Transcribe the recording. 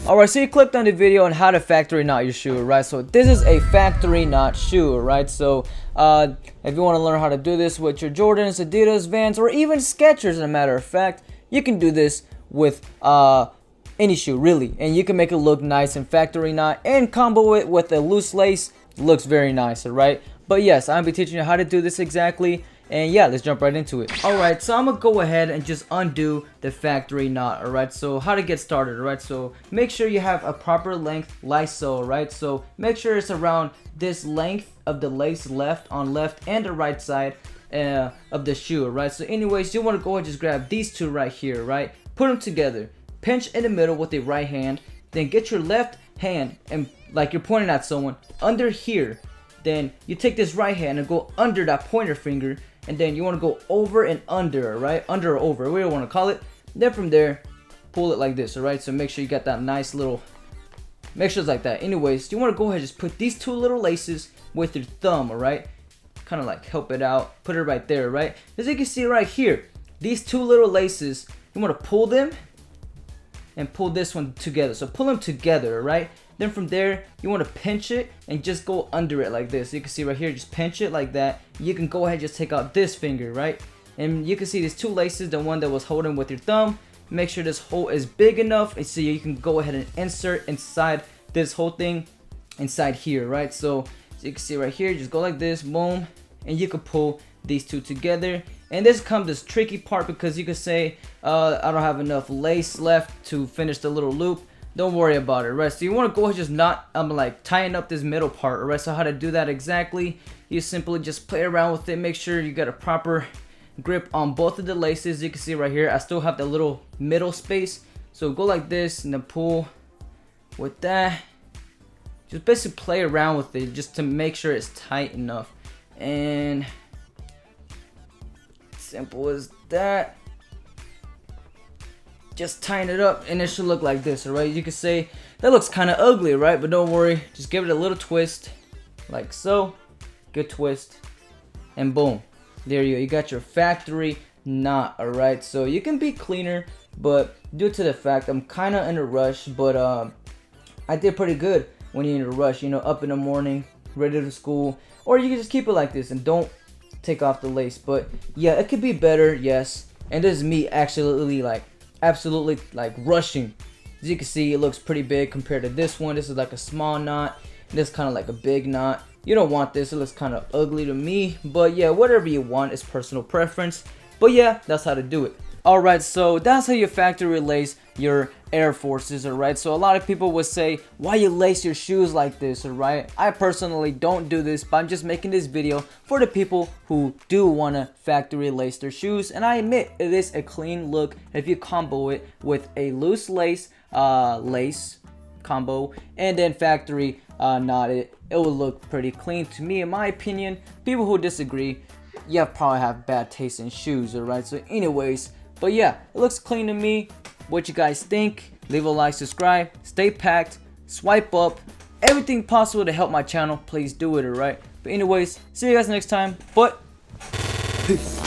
Alright, so you clicked on the video on how to factory knot your shoe, right? So this is a factory knot shoe, right? So if you want to learn how to do this with your Jordans, Adidas, Vans, or even Skechers, as a matter of fact, you can do this with any shoe, really. And you can make it look nice and factory knot and combo it with a loose lace. Looks very nice, alright? But yes, I'm going to be teaching you how to do this exactly. And yeah, let's jump right into it. Alright, so I'm gonna go ahead and just undo the factory knot. Alright, so how to get started. Alright, so make sure you have a proper length lasso. Alright, so make sure it's around this length of the lace left on left and the right side of the shoe. Alright, so anyways, you want to go ahead and just grab these two right here. Right, put them together, pinch in the middle with the right hand, then get your left hand and like you're pointing at someone under here. Then you take this right hand and go under that pointer finger, and then you want to go over and under, right? Under or over, whatever you want to call it. Then from there, pull it like this, alright? So make sure you got that nice little, make sure it's like that. Anyways, you want to go ahead and just put these two little laces with your thumb, alright? Kind of like help it out, put it right there, right? As you can see right here, these two little laces, you want to pull them and pull this one together. So pull them together, alright? Then from there, you want to pinch it and just go under it like this. You can see right here, just pinch it like that. You can go ahead and just take out this finger, right? And you can see these two laces, the one that was holding with your thumb. Make sure this hole is big enough and so you can go ahead and insert inside this whole thing inside here, right? So you can see right here, just go like this, boom, and you can pull these two together. And this comes this tricky part because you can say, I don't have enough lace left to finish the little loop. Don't worry about it, right? So you want to go ahead and just not like tying up this middle part, right? So how to do that exactly? You simply just play around with it. Make sure you got a proper grip on both of the laces. You can see right here, I still have the little middle space. So go like this and then pull with that. Just basically play around with it just to make sure it's tight enough. And simple as that. Just tighten it up and it should look like this, alright? You can say that looks kind of ugly, right? But don't worry, just give it a little twist like so. Good twist and boom, there you go. You got your factory knot, alright? So you can be cleaner, but due to the fact I'm kind of in a rush, but I did pretty good when you're in a rush, you know, up in the morning, ready to school. Or you can just keep it like this and don't take off the lace. But yeah, it could be better, yes. And this is me actually absolutely like rushing. As you can see, it looks pretty big compared to this one. This is like a small knot, this kind of like a big knot. You don't want this, it looks kind of ugly to me, but yeah, whatever you want is personal preference. But yeah, that's how to do it. Alright, so that's how you factory lace your Air Forces, alright? So a lot of people would say, why you lace your shoes like this, alright? I personally don't do this, but I'm just making this video for the people who do want to factory lace their shoes. And I admit, it is a clean look if you combo it with a loose lace combo and then factory knot it. It will look pretty clean to me, in my opinion. People who disagree, you probably have bad taste in shoes, alright? So anyways, but yeah, it looks clean to me. What you guys think? Leave a like, subscribe, stay packed, swipe up, everything possible to help my channel. Please do it, alright? But anyways, see you guys next time. But peace.